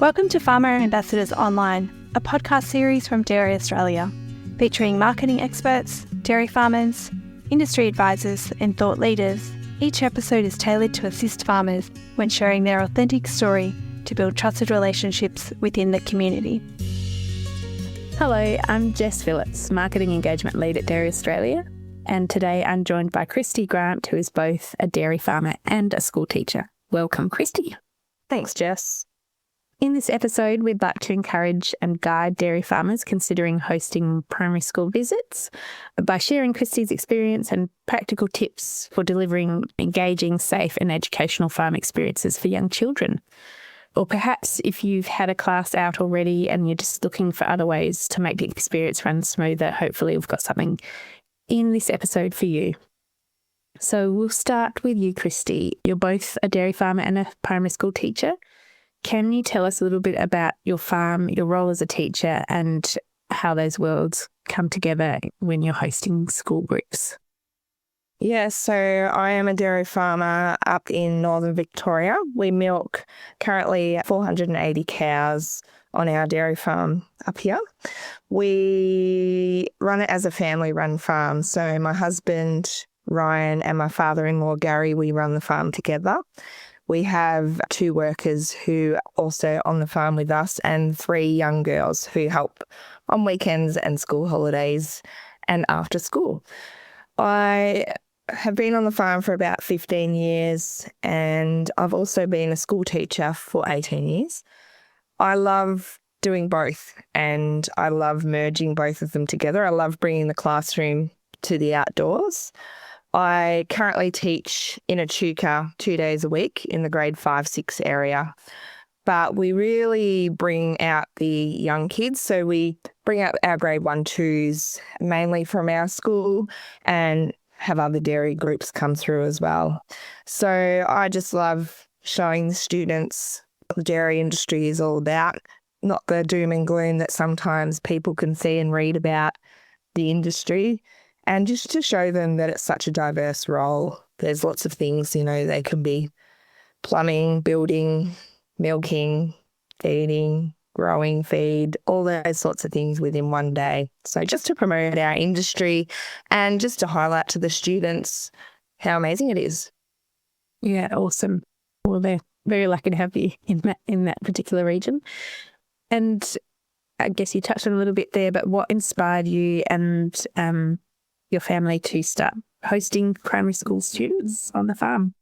Welcome to Farmer Ambassadors Online, a podcast series from Dairy Australia, featuring marketing experts, dairy farmers, industry advisors and thought leaders. Each episode is tailored to assist farmers when sharing their authentic story to build trusted relationships within the community. Hello, I'm Jess Phillips, Marketing Engagement Lead at Dairy Australia, and today I'm joined by Kristy Grant, who is both a dairy farmer and a school teacher. Welcome, Kristy. Thanks, Jess. In this episode, we'd like to encourage and guide dairy farmers considering hosting primary school visits by sharing Kristy's experience and practical tips for delivering engaging, safe and educational farm experiences for young children. Or perhaps if you've had a class out already and you're just looking for other ways to make the experience run smoother, hopefully we've got something in this episode for you. So we'll start with you, Kristy. You're both a dairy farmer and a primary school teacher. Can you tell us a little bit about your farm, your role as a teacher, and how those worlds come together when you're hosting school groups? Yeah, so I am a dairy farmer up in northern Victoria. We milk currently 480 cows on our dairy farm up here. We run it as a family-run farm. So my husband, Ryan, and my father-in-law, Gary, we run the farm together. We have 2 workers who are also on the farm with us and 3 young girls who help on weekends and school holidays and after school. I have been on the farm for about 15 years and I've also been a school teacher for 18 years. I love doing both and I love merging both of them together. I love bringing the classroom to the outdoors. I currently teach in Echuca 2 days a week in the grade 5-6 area, but we really bring out the young kids. So we bring out our grade 1-2s mainly from our school and have other dairy groups come through as well. So I just love showing the students what the dairy industry is all about, not the doom and gloom that sometimes people can see and read about the industry. And just to show them that it's such a diverse role. There's lots of things, they can be plumbing, building, milking, feeding, growing feed, all those sorts of things within one day. So just to promote our industry and just to highlight to the students how amazing it is. Yeah, awesome. Well, they're very lucky to have you in that particular region. And I guess you touched on a little bit there, but what inspired you and your family to start hosting primary school students on the farm?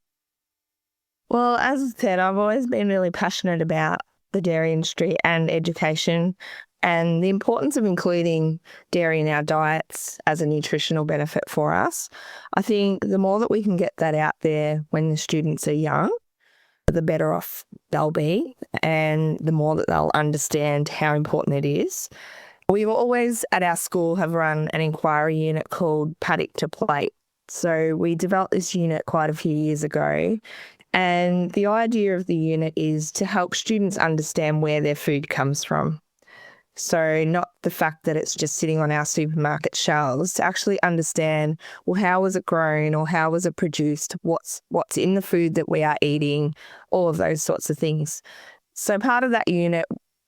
Well, as I said, I've always been really passionate about the dairy industry and education and the importance of including dairy in our diets as a nutritional benefit for us. I think the more that we can get that out there when the students are young, the better off they'll be and the more that they'll understand how important it is. We always at our school have run an inquiry unit called Paddock to Plate. So we developed this unit quite a few years ago. And the idea of the unit is to help students understand where their food comes from. So not the fact that it's just sitting on our supermarket shelves, to actually understand, well, how was it grown or how was it produced? What's in the food that we are eating? All of those sorts of things. So part of that unit,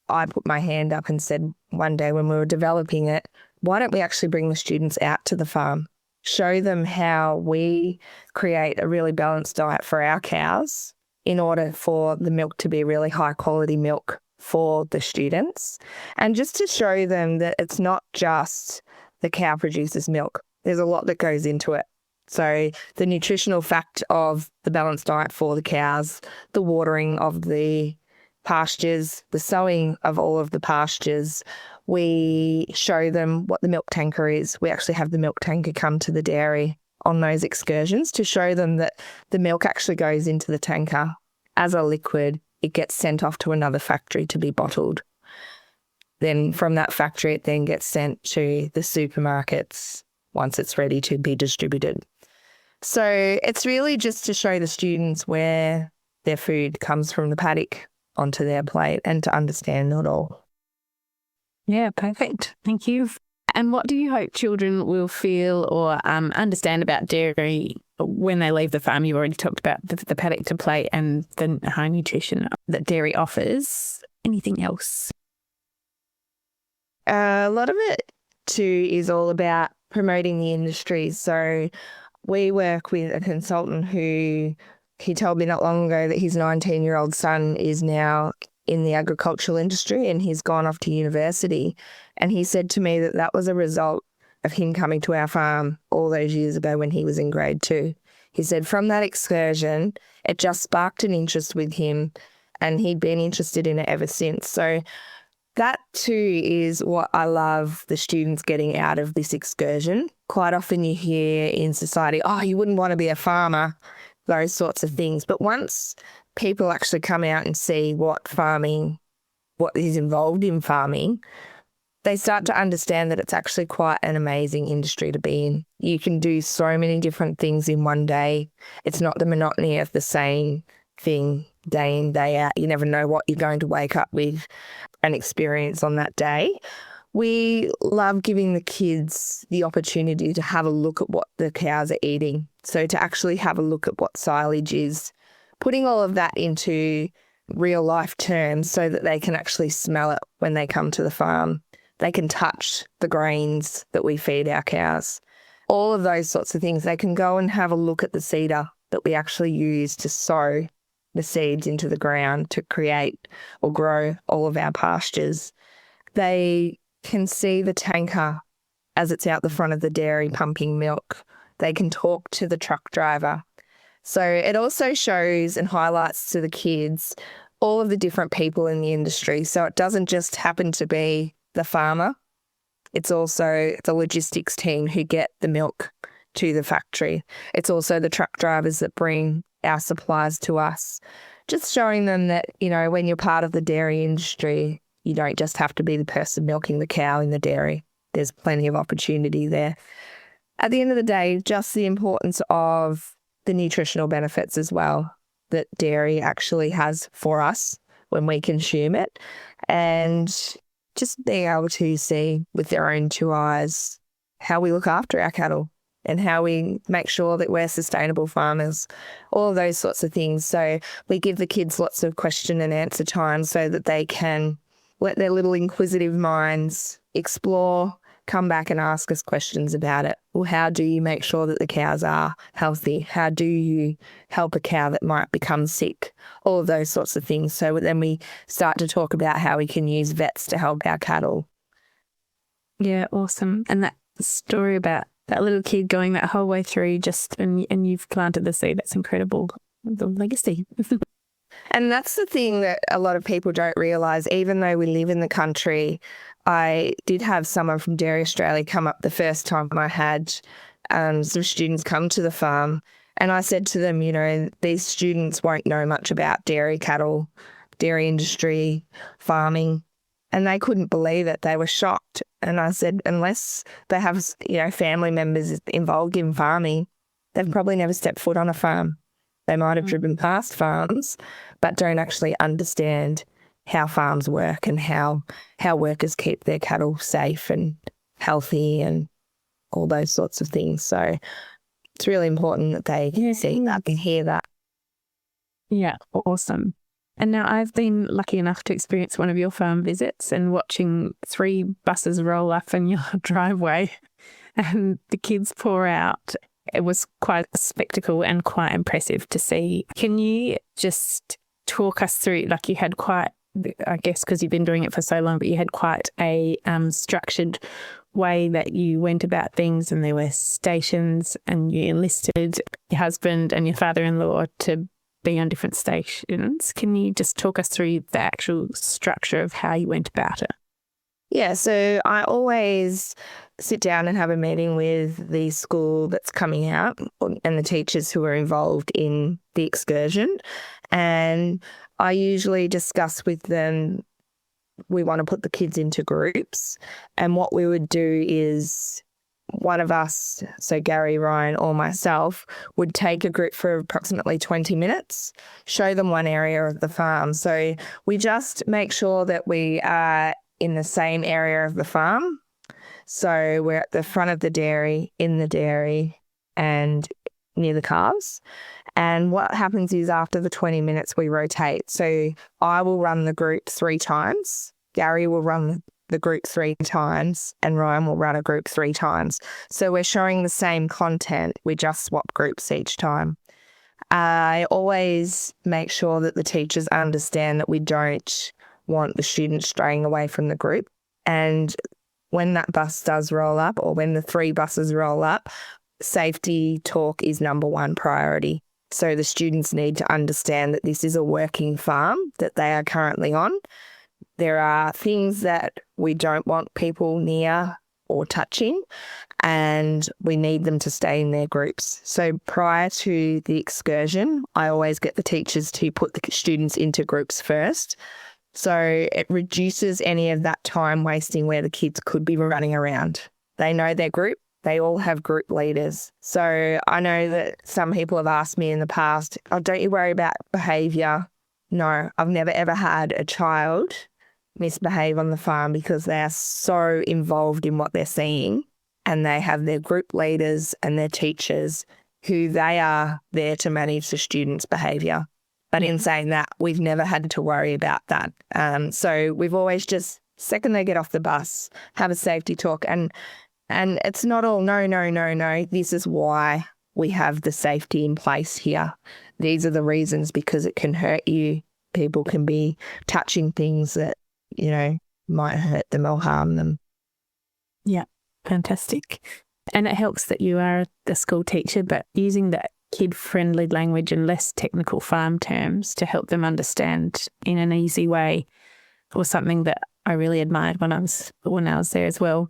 I put my hand up and said one day when we were developing it, why don't we actually bring the students out to the farm, show them how we create a really balanced diet for our cows in order for the milk to be really high quality milk for the students, and just to show them that it's not just the cow produces milk. There's a lot that goes into it. So the nutritional fact of the balanced diet for the cows, the watering of the pastures, the sowing of all of the pastures. We show them what the milk tanker is. We actually have the milk tanker come to the dairy on those excursions to show them that the milk actually goes into the tanker as a liquid. It gets sent off to another factory to be bottled. Then from that factory, it then gets sent to the supermarkets once it's ready to be distributed. So it's really just to show the students where their food comes from the paddock onto their plate and to understand it all. Yeah, perfect. Thank you. And what do you hope children will feel or understand about dairy when they leave the farm? You already talked about the paddock to plate and the high nutrition that dairy offers. anything else? A lot of it too is all about promoting the industry. So we work with a consultant who he told me not long ago that his 19-year-old son is now in the agricultural industry and he's gone off to university. And he said to me that that was a result of him coming to our farm all those years ago when he was in grade 2. He said from that excursion, it just sparked an interest with him and he'd been interested in it ever since. So that too is what I love the students getting out of this excursion. Quite often you hear in society, oh, you wouldn't want to be a farmer, those sorts of things. But once people actually come out and see what is involved in farming, they start to understand that it's actually quite an amazing industry to be in. You can do so many different things in one day. It's not the monotony of the same thing day in, day out. You never know what you're going to wake up with and experience on that day. We love giving the kids the opportunity to have a look at what the cows are eating. So to actually have a look at what silage is, putting all of that into real life terms so that they can actually smell it when they come to the farm. They can touch the grains that we feed our cows. All of those sorts of things. They can go and have a look at the seeder that we actually use to sow the seeds into the ground to create or grow all of our pastures. They can see the tanker as it's out the front of the dairy pumping milk. They can talk to the truck driver. So it also shows and highlights to the kids all of the different people in the industry. So it doesn't just happen to be the farmer. It's also the logistics team who get the milk to the factory. It's also the truck drivers that bring our supplies to us. Just showing them that, when you're part of the dairy industry, you don't just have to be the person milking the cow in the dairy. There's plenty of opportunity there. At the end of the day, just the importance of the nutritional benefits as well that dairy actually has for us when we consume it, and just being able to see with their own 2 eyes how we look after our cattle and how we make sure that we're sustainable farmers, all of those sorts of things. So we give the kids lots of question and answer time so that they can let their little inquisitive minds explore, come back and ask us questions about it. Well, how do you make sure that the cows are healthy? How do you help a cow that might become sick? All of those sorts of things. So then we start to talk about how we can use vets to help our cattle. Yeah, awesome. And that story about that little kid going that whole way through and you've planted the seed, that's incredible. The legacy. And that's the thing that a lot of people don't realise. Even though we live in the country, I did have someone from Dairy Australia come up the first time I had some students come to the farm. And I said to them, these students won't know much about dairy cattle, dairy industry, farming. And they couldn't believe it. They were shocked. And I said, unless they have, family members involved in farming, they've probably never stepped foot on a farm. They might have driven past farms, but don't actually understand how farms work and how workers keep their cattle safe and healthy and all those sorts of things. So it's really important that they see that and hear that. Yeah, awesome. And now I've been lucky enough to experience one of your farm visits and watching 3 buses roll up in your driveway and the kids pour out. It was quite a spectacle and quite impressive to see. Can you just talk us through, you had quite, I guess because you've been doing it for so long, but you had quite a structured way that you went about things, and there were stations, and you enlisted your husband and your father-in-law to be on different stations. Can you just talk us through the actual structure of how you went about it? Yeah, so I always sit down and have a meeting with the school that's coming out and the teachers who are involved in the excursion. And I usually discuss with them, we want to put the kids into groups. And what we would do is one of us, so Gary, Ryan or myself, would take a group for approximately 20 minutes, show them one area of the farm. So we just make sure that we are in the same area of the farm. So we're at the front of the dairy, in the dairy and near the calves. And what happens is after the 20 minutes, we rotate. So I will run the group 3 times. Gary will run the group 3 times, and Ryan will run a group 3 times. So we're showing the same content. We just swap groups each time. I always make sure that the teachers understand that we don't want the students straying away from the group. And when that bus does roll up, or when the 3 buses roll up, safety talk is number 1 priority. So the students need to understand that this is a working farm that they are currently on. There are things that we don't want people near or touching, and we need them to stay in their groups. So prior to the excursion, I always get the teachers to put the students into groups first. So it reduces any of that time wasting where the kids could be running around. They know their group. They all have group leaders. So I know that some people have asked me in the past, oh, don't you worry about behaviour? No, I've never ever had a child misbehave on the farm because they are so involved in what they're seeing, and they have their group leaders and their teachers who they are there to manage the students' behaviour. But in saying that, we've never had to worry about that. So we've always just, second they get off the bus, have a safety talk. And it's not all no. This is why we have the safety in place here. These are the reasons, because it can hurt you. People can be touching things that, might hurt them or harm them. Yeah, fantastic. And it helps that you are the school teacher, but using that kid-friendly language and less technical farm terms to help them understand in an easy way was something that I really admired when I was there as well.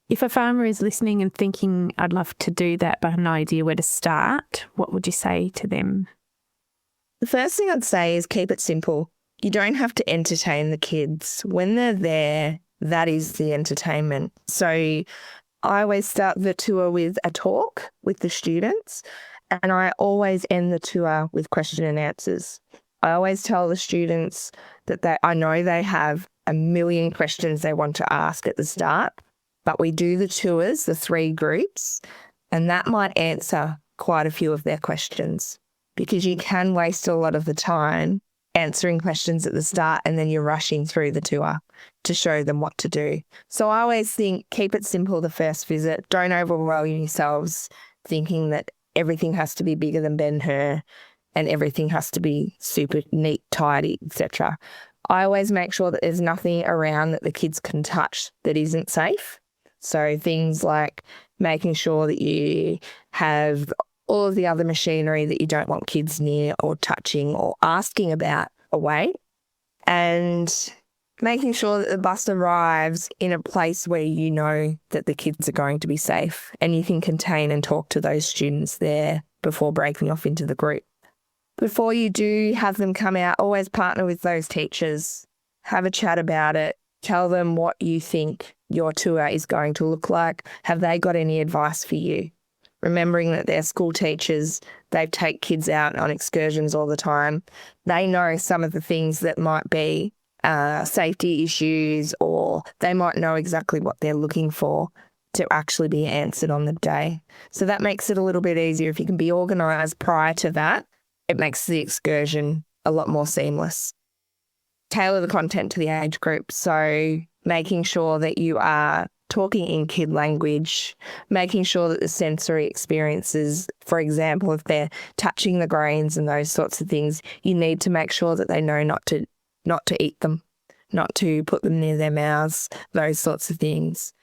If a farmer is listening and thinking, I'd love to do that, but I have no idea where to start, what would you say to them? The first thing I'd say is keep it simple. You don't have to entertain the kids. When they're there, that is the entertainment. So I always start the tour with a talk with the students, and I always end the tour with question and answers. I always tell the students that I know they have a million questions they want to ask at the start, but we do the tours, the 3 groups, and that might answer quite a few of their questions, because you can waste a lot of the time answering questions at the start and then you're rushing through the tour to show them what to do. So I always think keep it simple the first visit. Don't overwhelm yourselves thinking that everything has to be bigger than Ben-Hur and everything has to be super neat, tidy, etc. I always make sure that there's nothing around that the kids can touch that isn't safe. So things like making sure that you have all of the other machinery that you don't want kids near or touching or asking about away, and making sure that the bus arrives in a place where you know that the kids are going to be safe and you can contain and talk to those students there before breaking off into the group. Before you do have them come out, always partner with those teachers, have a chat about it, tell them what you think your tour is going to look like. Have they got any advice for you? Remembering that they're school teachers, they take kids out on excursions all the time. They know some of the things that might be safety issues, or they might know exactly what they're looking for to actually be answered on the day. So that makes it a little bit easier. If you can be organised prior to that, it makes the excursion a lot more seamless. Tailor the content to the age group. So making sure that you are talking in kid language, making sure that the sensory experiences, for example, if they're touching the grains and those sorts of things, you need to make sure that they know not to eat them, not to put them near their mouths, those sorts of things.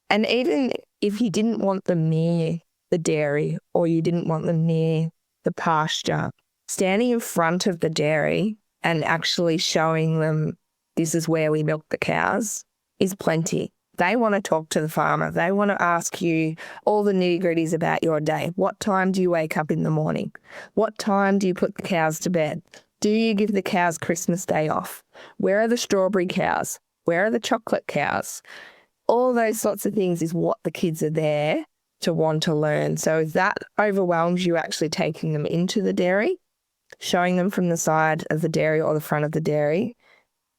And even if you didn't want them near the dairy or you didn't want them near the pasture, standing in front of the dairy and actually showing them this is where we milk the cows is plenty. They want to talk to the farmer. They want to ask you all the nitty-gritties about your day. What time do you wake up in the morning? What time do you put the cows to bed? Do you give the cows Christmas Day off? Where are the strawberry cows? Where are the chocolate cows? All those sorts of things is what the kids are there to want to learn. So if that overwhelms you actually taking them into the dairy, showing them from the side of the dairy or the front of the dairy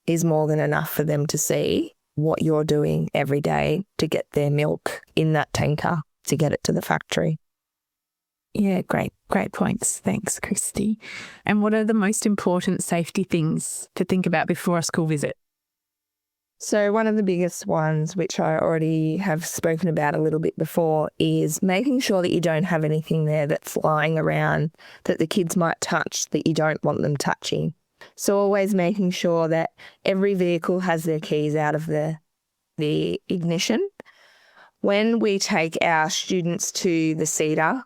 is more than enough for them to see what you're doing every day to get their milk in that tanker to get it to the factory. Yeah, great points. Thanks, Kristy. And what are the most important safety things to think about before a school visit? So one of the biggest ones, which I already have spoken about a little bit before, is making sure that you don't have anything there that's lying around that the kids might touch that you don't want them touching. So always making sure that every vehicle has their keys out of the ignition. When we take our students to the cedar,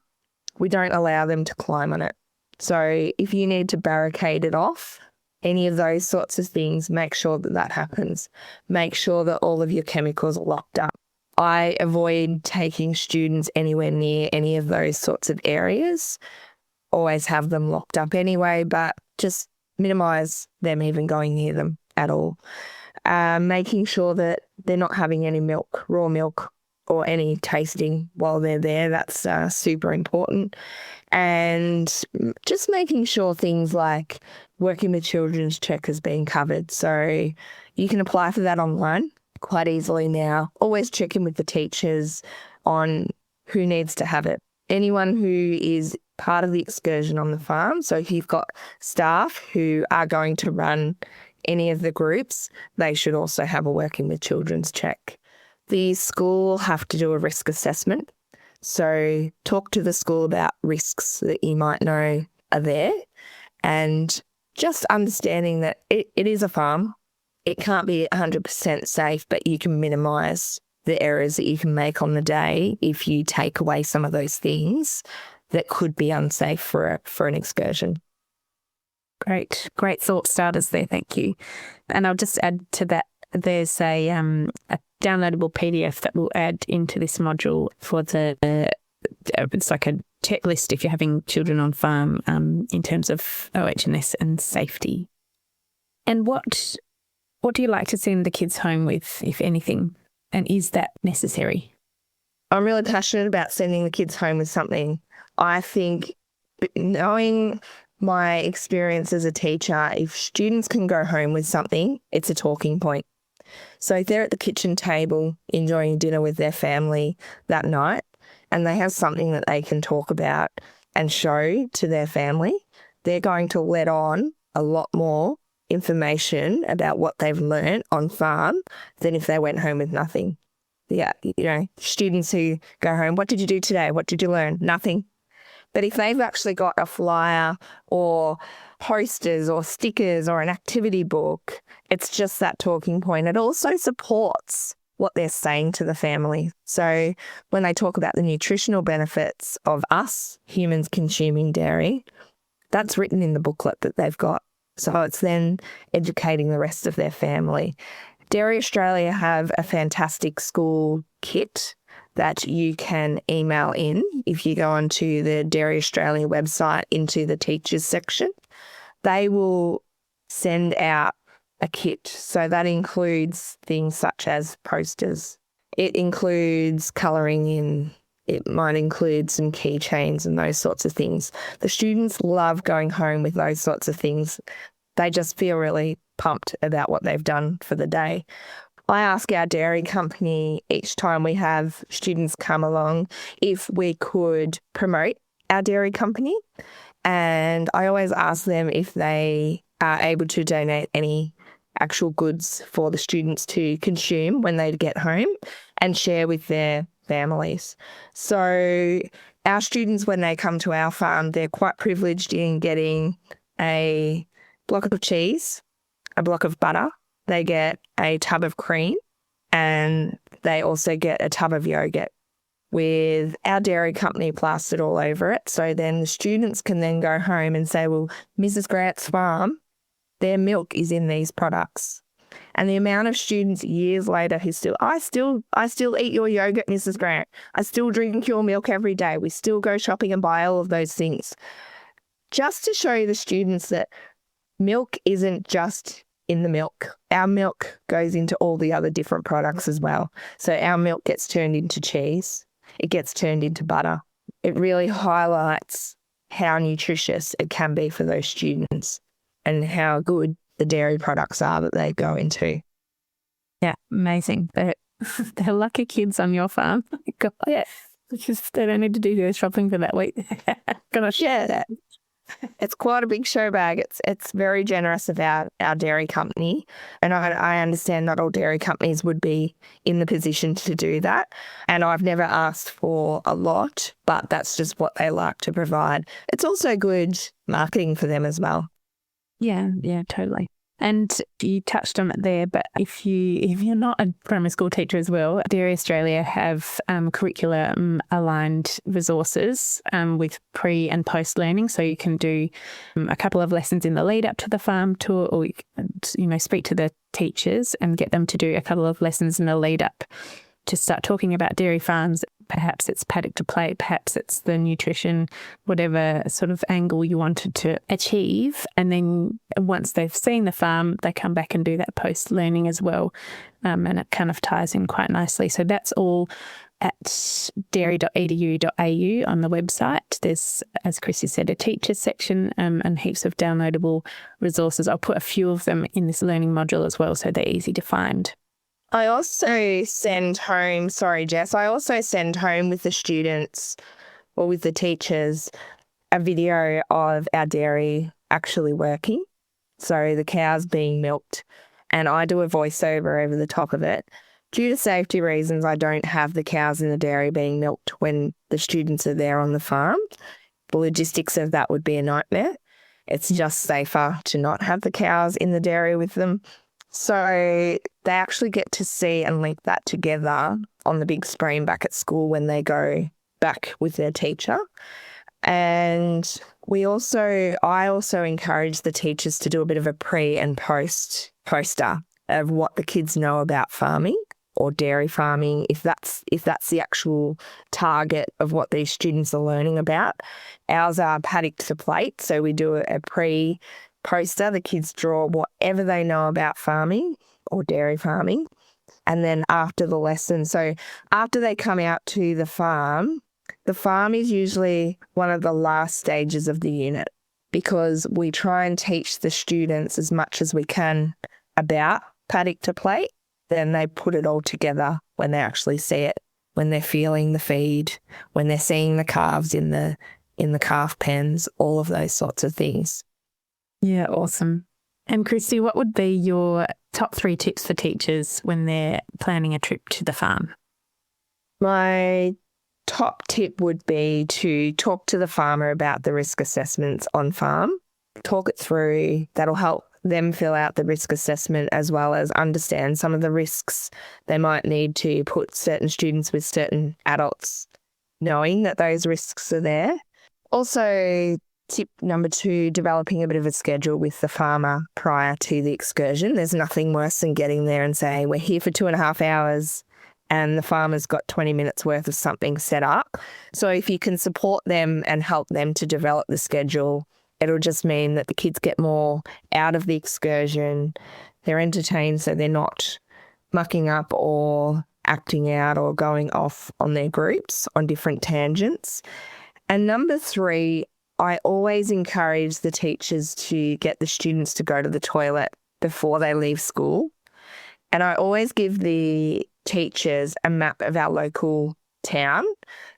we don't allow them to climb on it. So if you need to barricade it off, any of those sorts of things, make sure that happens. Make sure that all of your chemicals are locked up. I avoid taking students anywhere near any of those sorts of areas. Always have them locked up anyway, but just minimise them even going near them at all. Making sure that they're not having any milk, raw milk, or any tasting while they're there. That's super important. And just making sure things like working with children's check has been covered. So you can apply for that online quite easily now. Always check in with the teachers on who needs to have it. Anyone who is part of the excursion on the farm. So if you've got staff who are going to run any of the groups, they should also have a working with children's check. The school have to do a risk assessment. So talk to the school about risks that you might know are there, and just understanding that it is a farm. It can't be 100% safe, but you can minimise the errors that you can make on the day if you take away some of those things that could be unsafe for an excursion. Great thought starters there. Thank you. And I'll just add to that, there's a downloadable PDF that we'll add into this module for it's like a checklist if you're having children on farm in terms of OH&S and safety. And what do you like to send the kids home with, if anything? And is that necessary? I'm really passionate about sending the kids home with something. I think, knowing my experience as a teacher, if students can go home with something, it's a talking point. So if they're at the kitchen table enjoying dinner with their family that night and they have something that they can talk about and show to their family, they're going to let on a lot more information about what they've learned on farm than if they went home with nothing. Yeah, students who go home, what did you do today? What did you learn? Nothing. But if they've actually got a flyer or posters or stickers or an activity book, it's just that talking point. It also supports what they're saying to the family. So when they talk about the nutritional benefits of us humans consuming dairy, that's written in the booklet that they've got. So it's then educating the rest of their family. Dairy Australia have a fantastic school kit that you can email in if you go onto the Dairy Australia website into the teachers section. They will send out a kit. So that includes things such as posters. It includes colouring in. It might include some keychains and those sorts of things. The students love going home with those sorts of things. They just feel really pumped about what they've done for the day. I ask our dairy company each time we have students come along if we could promote our dairy company. And I always ask them if they are able to donate any actual goods for the students to consume when they get home and share with their families. So our students, when they come to our farm, they're quite privileged in getting a block of cheese, a block of butter. They get a tub of cream, and they also get a tub of yogurt with our dairy company plastered all over it. So then the students can then go home and say, well, Mrs. Grant's farm, their milk is in these products. And the amount of students years later who I still eat your yogurt, Mrs. Grant. I still drink your milk every day. We still go shopping and buy all of those things. Just to show the students that milk isn't just in the milk. Our milk goes into all the other different products as well. So our milk gets turned into cheese. It gets turned into butter. It really highlights how nutritious it can be for those students and how good the dairy products are that they go into. Yeah, amazing. They're lucky kids on your farm. God. Yeah. Because they don't need to do their shopping for that week. Gotta share that. It's quite a big show bag. It's very generous of our dairy company. And I understand not all dairy companies would be in the position to do that. And I've never asked for a lot, but that's just what they like to provide. It's also good marketing for them as well. Yeah, totally. And you touched on it there, but if you're not a primary school teacher as well, Dairy Australia have curriculum aligned resources with pre and post learning. So you can do a couple of lessons in the lead up to the farm tour, or speak to the teachers and get them to do a couple of lessons in the lead up to start talking about dairy farms. Perhaps it's paddock to plate, perhaps it's the nutrition, whatever sort of angle you wanted to achieve. And then once they've seen the farm, they come back and do that post-learning as well. And it kind of ties in quite nicely. So that's all at dairy.edu.au on the website. There's, as Kristy said, a teachers section and heaps of downloadable resources. I'll put a few of them in this learning module as well, so they're easy to find. I also send home with the students or with the teachers a video of our dairy actually working. So the cows being milked, and I do a voiceover over the top of it. Due to safety reasons, I don't have the cows in the dairy being milked when the students are there on the farm. The logistics of that would be a nightmare. It's just safer to not have the cows in the dairy with them. So they actually get to see and link that together on the big screen back at school when they go back with their teacher. And I also encourage the teachers to do a bit of a pre and post poster of what the kids know about farming or dairy farming, if that's the actual target of what these students are learning about. Ours are paddock to plate, so we do a pre-poster. The kids draw whatever they know about farming or dairy farming, and then after the lesson, so after they come out to the farm is usually one of the last stages of the unit, because we try and teach the students as much as we can about paddock to plate. Then they put it all together when they actually see it, when they're feeling the feed, when they're seeing the calves in the calf pens, all of those sorts of things. Yeah, awesome. And Kristy, what would be your top 3 tips for teachers when they're planning a trip to the farm? My top tip would be to talk to the farmer about the risk assessments on farm. Talk it through. That'll help them fill out the risk assessment as well as understand some of the risks they might need to put certain students with certain adults, knowing that those risks are there. Also, tip number 2, developing a bit of a schedule with the farmer prior to the excursion. There's nothing worse than getting there and saying, we're here for 2.5 hours and the farmer's got 20 minutes worth of something set up. So if you can support them and help them to develop the schedule, it'll just mean that the kids get more out of the excursion. They're entertained, so they're not mucking up or acting out or going off on their groups on different tangents. And number 3, I always encourage the teachers to get the students to go to the toilet before they leave school. And I always give the teachers a map of our local town.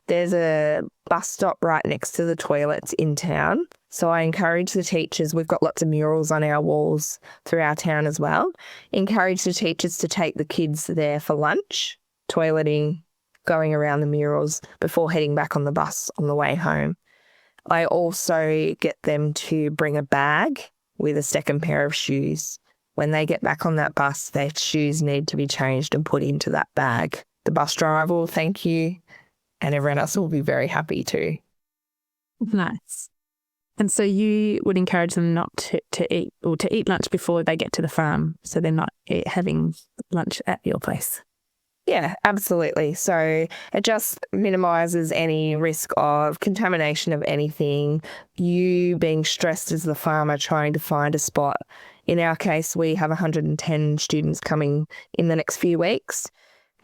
There's a bus stop right next to the toilets in town. So I encourage the teachers, we've got lots of murals on our walls through our town as well, encourage the teachers to take the kids there for lunch, toileting, going around the murals before heading back on the bus on the way home. I also get them to bring a bag with a second pair of shoes. When they get back on that bus, their shoes need to be changed and put into that bag. The bus driver will thank you, and everyone else will be very happy too. Nice. And so you would encourage them not to eat or to eat lunch before they get to the farm, so they're not having lunch at your place. Yeah, absolutely. So it just minimises any risk of contamination of anything, you being stressed as the farmer trying to find a spot. In our case, we have 110 students coming in the next few weeks,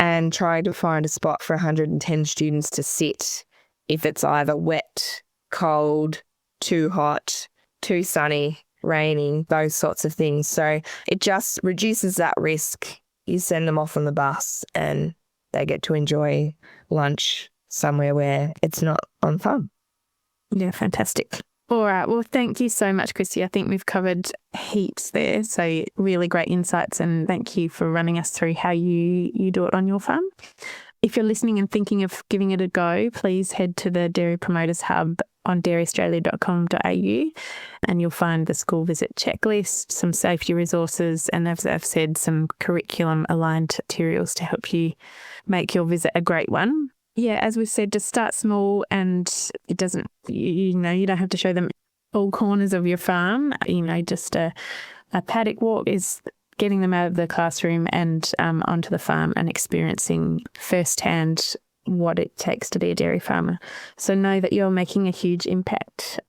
and trying to find a spot for 110 students to sit if it's either wet, cold, too hot, too sunny, raining, those sorts of things. So it just reduces that risk. You send them off on the bus and they get to enjoy lunch somewhere where it's not on farm. Yeah, fantastic. All right. Well, thank you so much, Kristy. I think we've covered heaps there. So really great insights, and thank you for running us through how you do it on your farm. If you're listening and thinking of giving it a go, please head to the Dairy Promoters Hub on dairyaustralia.com.au and you'll find the school visit checklist, some safety resources, and as I've said, some curriculum aligned materials to help you make your visit a great one. Yeah, as we've said, just start small, and it doesn't, you don't have to show them all corners of your farm. Just a paddock walk is getting them out of the classroom and onto the farm and experiencing firsthand what it takes to be a dairy farmer. So know that you're making a huge impact.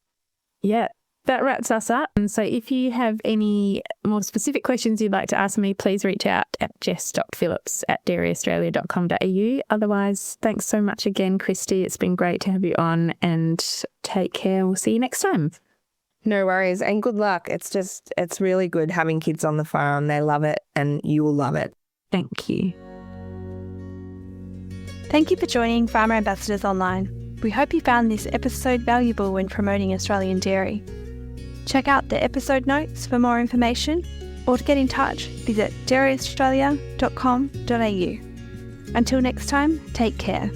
Yeah, that wraps us up. And so if you have any more specific questions you'd like to ask me, please reach out at jess.phillips@dairyaustralia.com.au. Otherwise, thanks so much again, Kristy. It's been great to have you on, and take care. We'll see you next time. No worries, and good luck. It's really good having kids on the farm. They love it, and you will love it. Thank you. Thank you for joining Farmer Ambassadors Online. We hope you found this episode valuable when promoting Australian dairy. Check out the episode notes for more information, or to get in touch, visit dairyaustralia.com.au. Until next time, take care.